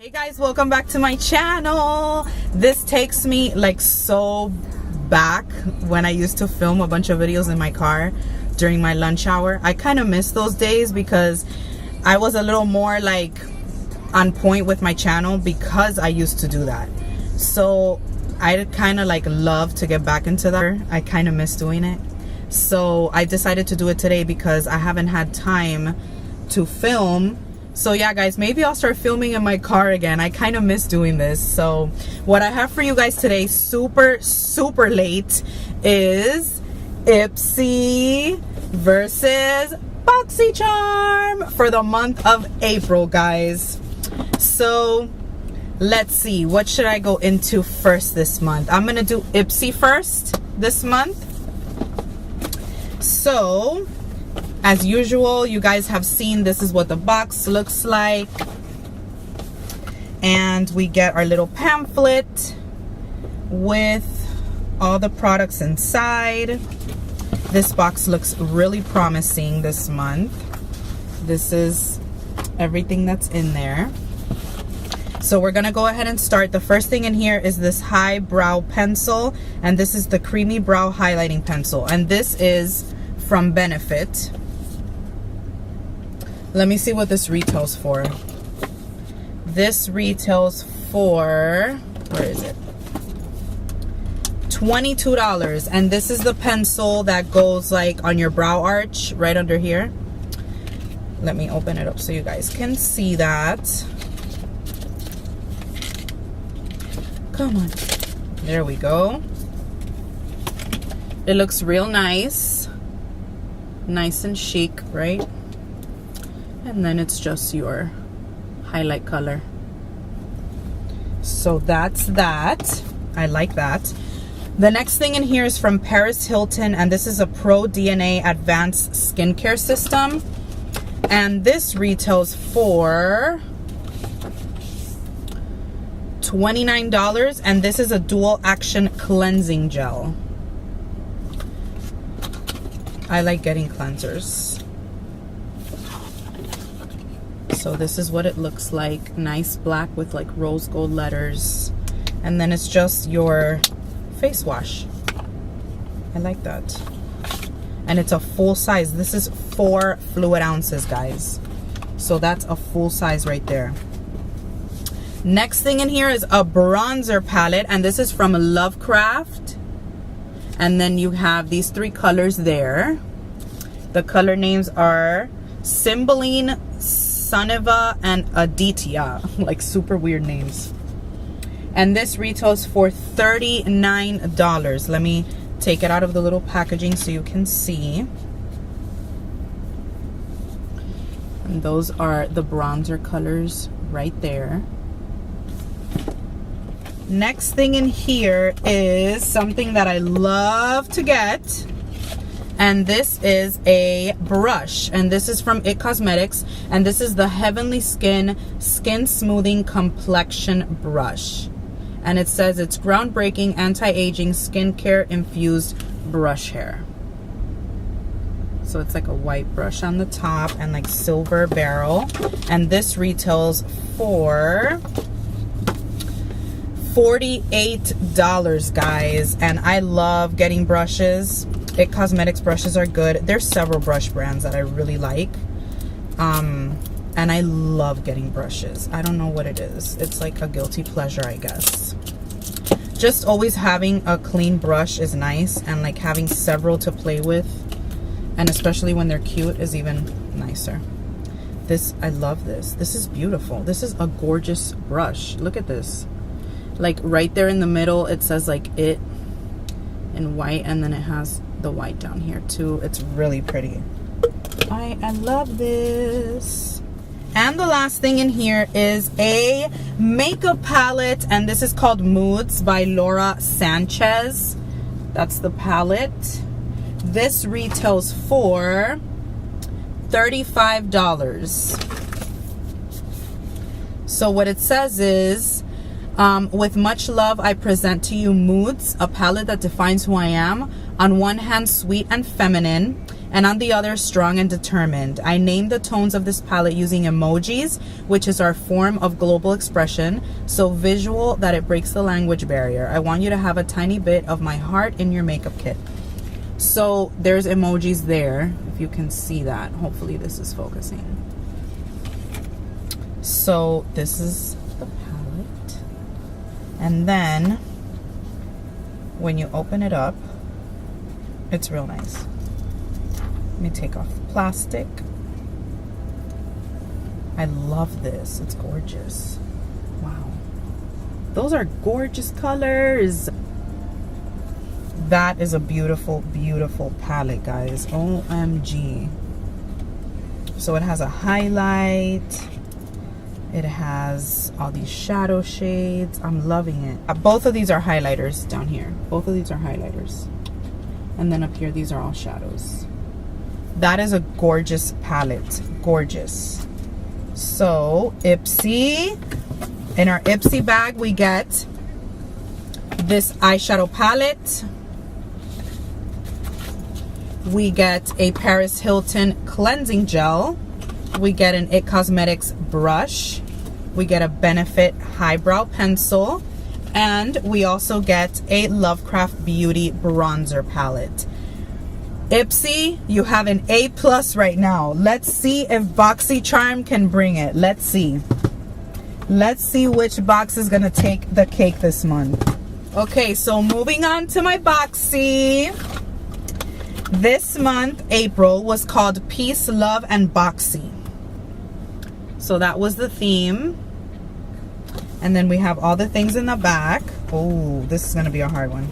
Hey guys, welcome back to my channel. This takes me like so back when I used to film a bunch of videos in my car during my lunch hour. I kind of miss those days because I was a little more like on point with my channel because I used to do that. So I kind of like love to get back into that. I kind of miss doing it. So I decided to do it today because I haven't had time to film. So yeah guys, maybe I'll start filming in my car again. I kind of miss doing this. So what I have for you guys today, super late, is Ipsy versus Boxycharm for the month of April, guys. So let's see, what should I go into first this month? I'm gonna do Ipsy first this month. So as usual, you guys have seen this is what the box looks like. And we get our little pamphlet with all the products inside. This box looks really promising this month. This is everything that's in there. So we're gonna go ahead and start. The first thing in here is this high brow pencil, and this is the creamy brow highlighting pencil, and this is from Benefit. Let me see what this retails for. This retails for, where is it? $22. And this is the pencil that goes like on your brow arch right under here. Let me open it up so you guys can see that. Come on. There we go. It looks real nice. Nice and chic, right? And then it's just your highlight color. So that's that. I like that. The next thing in here is from Paris Hilton, and this is a Pro DNA Advanced Skincare System. And this retails for $29, and this is a dual action cleansing gel. I like getting cleansers. So this is what it looks like. Nice black with like rose gold letters. And then it's just your face wash. I like that. And it's a full size. This is 4 fluid ounces, guys. So that's a full size right there. Next thing in here is a bronzer palette, and this is from Lovecraft. And then you have these 3 colors there. The color names are Cymbeline, Suniva, and Aditya. Like super weird names. And this retails for $39. Let me take it out of the little packaging so you can see. And those are the bronzer colors right there. Next thing in here is something that I love to get. And this is a brush, and this is from IT Cosmetics, and this is the Heavenly Skin Smoothing Complexion Brush. And it says it's groundbreaking anti-aging skincare infused brush hair. So it's like a white brush on the top and like silver barrel. And this retails for $48, guys. And I love getting brushes. IT Cosmetics brushes are good. There's several brush brands that I really like. And I love getting brushes. I don't know what it is. It's like a guilty pleasure, I guess. Just always having a clean brush is nice, and like having several to play with, and especially when they're cute, is even nicer. This, I love this. This is beautiful. This is a gorgeous brush. Look at this. Like right there in the middle, it says like IT in white, and then it has the white down here too. It's really pretty. I love this. And the last thing in here is a makeup palette, and this is called Moods by Laura Sanchez. That's the palette. This retails for $35. So what it says is, with much love, I present to you Moods, a palette that defines who I am. On one hand, sweet and feminine, and on the other, strong and determined. I named the tones of this palette using emojis, which is our form of global expression, so visual that it breaks the language barrier. I want you to have a tiny bit of my heart in your makeup kit. So there's emojis there, if you can see that. Hopefully this is focusing. So this is the palette. And then when you open it up, it's real nice. Let me take off the plastic. I love this. It's gorgeous. Wow. Those are gorgeous colors. That is a beautiful, beautiful palette, guys. OMG. So it has a highlight. It has all these shadow shades. I'm loving it. Both of these are highlighters down here. Both of these are highlighters. And then up here, these are all shadows. That is a gorgeous palette. Gorgeous. So, Ipsy. In our Ipsy bag, we get this eyeshadow palette. We get a Paris Hilton cleansing gel. We get an IT Cosmetics brush. We get a Benefit highbrow pencil. And we also get a Lovecraft Beauty bronzer palette. Ipsy, you have an A+ right now. Let's see if Boxycharm can bring it. Let's see. Let's see which box is gonna take the cake this month. Okay, so moving on to my Boxy. This month, April, was called Peace, Love, and Boxy. So that was the theme. And then we have all the things in the back. Oh, this is gonna be a hard one.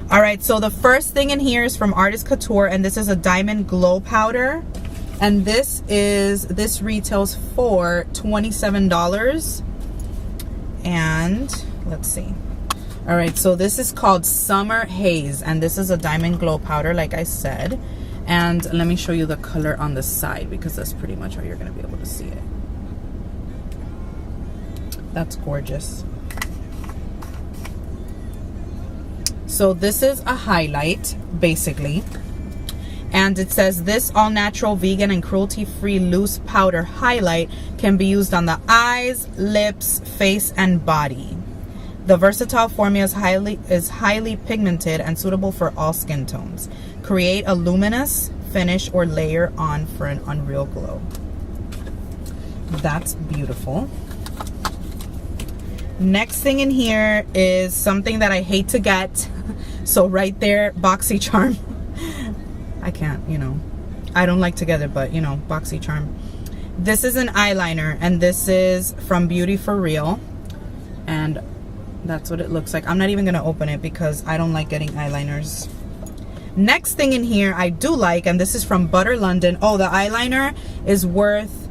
All right, so the first thing in here is from Artist Couture, and this is a diamond glow powder. And this retails for $27. And let's see. All right, so this is called Summer Haze, and this is a diamond glow powder, like I said. And let me show you the color on the side, because that's pretty much how you're gonna be able to see it. That's gorgeous. So this is a highlight, basically. And it says this all-natural, vegan, and cruelty-free loose powder highlight can be used on the eyes, lips, face, and body. The versatile formula is highly pigmented and suitable for all skin tones. Create a luminous finish or layer on for an unreal glow. That's beautiful. Next thing in here is something that I hate to get. So right there, Boxycharm. I can't, you know, I don't like to get it, but you know, Boxycharm. This is an eyeliner, and this is from Beauty For Real, and that's what it looks like. I'm not even gonna open it because I don't like getting eyeliners. Next thing in here I do like, and this is from Butter London. Oh, the eyeliner is worth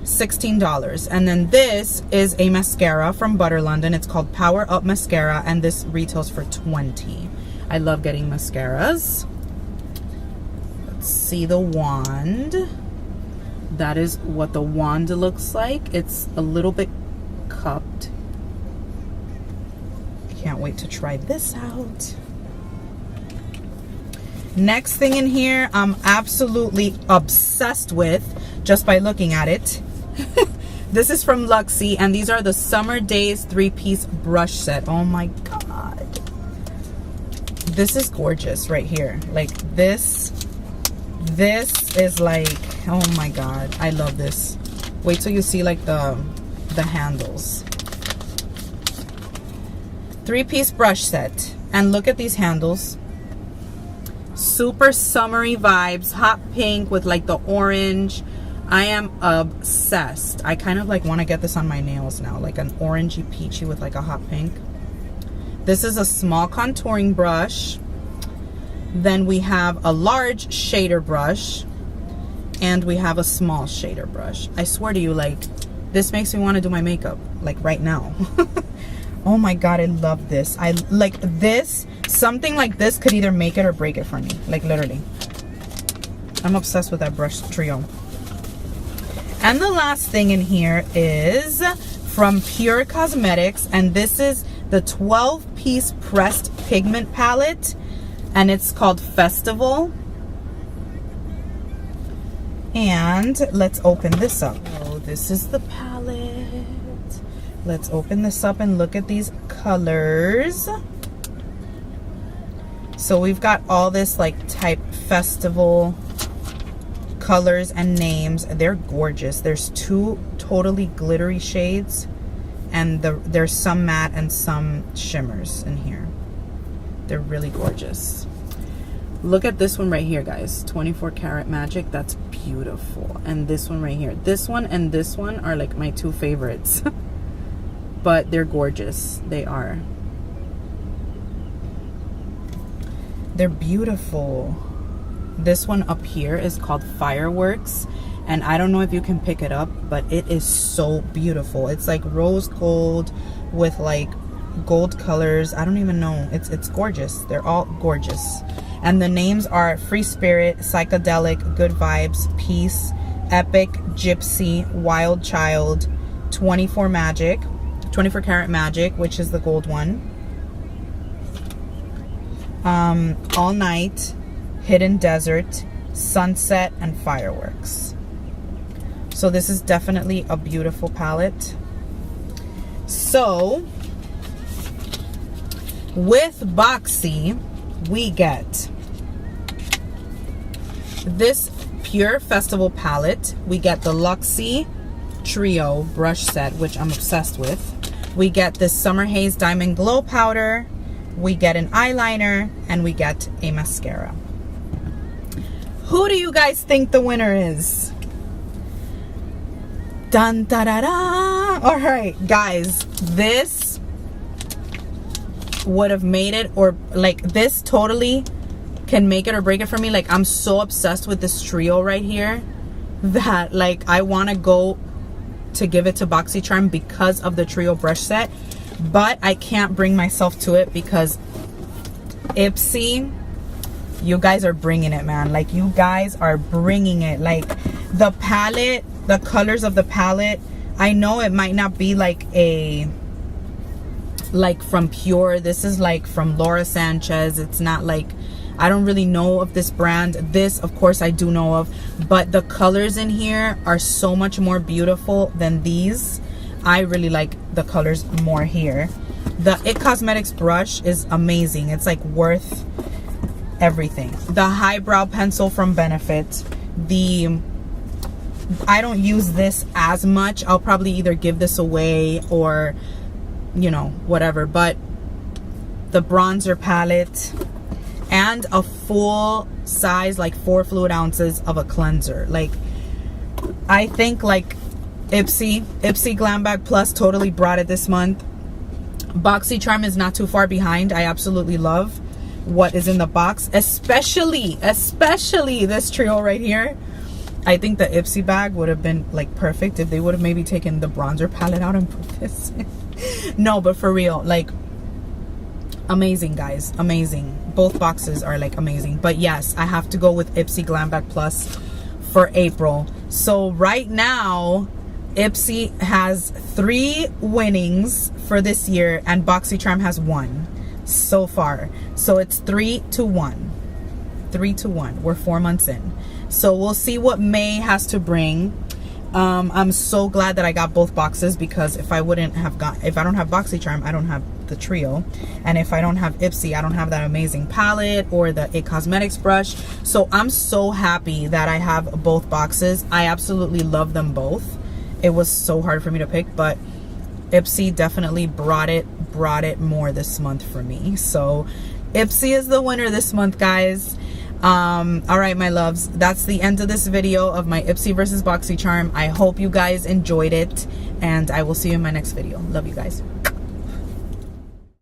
$16. And then this is a mascara from Butter London. It's called Power Up Mascara, and this retails for $20. I love getting mascaras. Let's see the wand. That is what the wand looks like. It's a little bit cupped. Can't wait to try this out. Next thing in here, I'm absolutely obsessed with just by looking at it. This is from Luxie, and these are the Summer Days 3-piece brush set. Oh my god, this is gorgeous right here. Like this is like, oh my god, I love this. Wait till you see like the handles. 3-piece brush set, and look at these handles. Super summery vibes, hot pink with like the orange. I am obsessed. I kind of like want to get this on my nails now, like an orangey peachy with like a hot pink. This is a small contouring brush. Then we have a large shader brush, and we have a small shader brush. I swear to you, like, this makes me want to do my makeup like right now. Oh my god, I love this. I like this. Something like this could either make it or break it for me, like literally. I'm obsessed with that brush trio. And the last thing in here is from Pure Cosmetics, and this is the 12-piece pressed pigment palette, and it's called Festival. And let's open this up. Oh, this is the palette. Let's open this up and look at these colors. So we've got all this like type festival colors and names. They're gorgeous. There's 2 totally glittery shades, and there's some matte and some shimmers in here. They're really gorgeous. Look at this one right here, guys. 24 karat magic. That's beautiful. And this one right here. This one and this one are like my 2 favorites. But they're gorgeous. They are. They're beautiful. This one up here is called Fireworks, and I don't know if you can pick it up, but it is so beautiful. It's like rose gold with like gold colors. I don't even know. It's gorgeous. They're all gorgeous. And the names are Free Spirit, Psychedelic, Good Vibes, Peace, Epic, Gypsy, Wild Child, 24 Magic, 24 Karat Magic, which is the gold one, All Night, Hidden Desert, Sunset, and Fireworks. So this is definitely a beautiful palette. So with Boxy, we get this Pure Festival palette. We get the Luxie Trio brush set, which I'm obsessed with. We get this Summer Haze Diamond Glow powder. We get an eyeliner, and we get a mascara. Who do you guys think the winner is? Dun da da da. All right, guys, this would have made it, or like this totally can make it or break it for me. Like, I'm so obsessed with this trio right here that like I want to go to give it to Boxycharm because of the trio brush set, but I can't bring myself to it because Ipsy, you guys are bringing it, man. Like, you guys are bringing it. Like, the palette, the colors of the palette, I know it might not be like from Pure. This is like from Laura Sanchez. It's not like, I don't really know of this brand. This, of course, I do know of, but the colors in here are so much more beautiful than these. I really like the colors more here. The It Cosmetics brush is amazing. It's like worth everything. The highbrow pencil from Benefit. I don't use this as much. I'll probably either give this away or, you know, whatever. But the bronzer palette, and a full size, like 4 fluid ounces of a cleanser. Like, I think like Ipsy Glam Bag Plus totally brought it this month. Boxycharm is not too far behind. I absolutely love what is in the box, especially this trio right here. I think the Ipsy bag would have been like perfect if they would have maybe taken the bronzer palette out and put this in. No, but for real, like, amazing, guys, amazing. Both boxes are like amazing. But yes, I have to go with Ipsy Glam Bag Plus for April. So right now, Ipsy has 3 winnings for this year, and Boxycharm has 1 so far. So it's 3-1. 3-1. We're 4 months in. So we'll see what May has to bring. I'm so glad that I got both boxes, because if I don't have Boxycharm, I don't have the trio, and if I don't have Ipsy, I don't have that amazing palette or the It Cosmetics brush. So I'm so happy that I have both boxes. I absolutely love them both. It was so hard for me to pick, but Ipsy definitely brought it more this month for me. So Ipsy is the winner this month, guys. All right, my loves, that's the end of this video of my Ipsy versus Boxycharm. I hope you guys enjoyed it, and I will see you in my next video. Love you guys.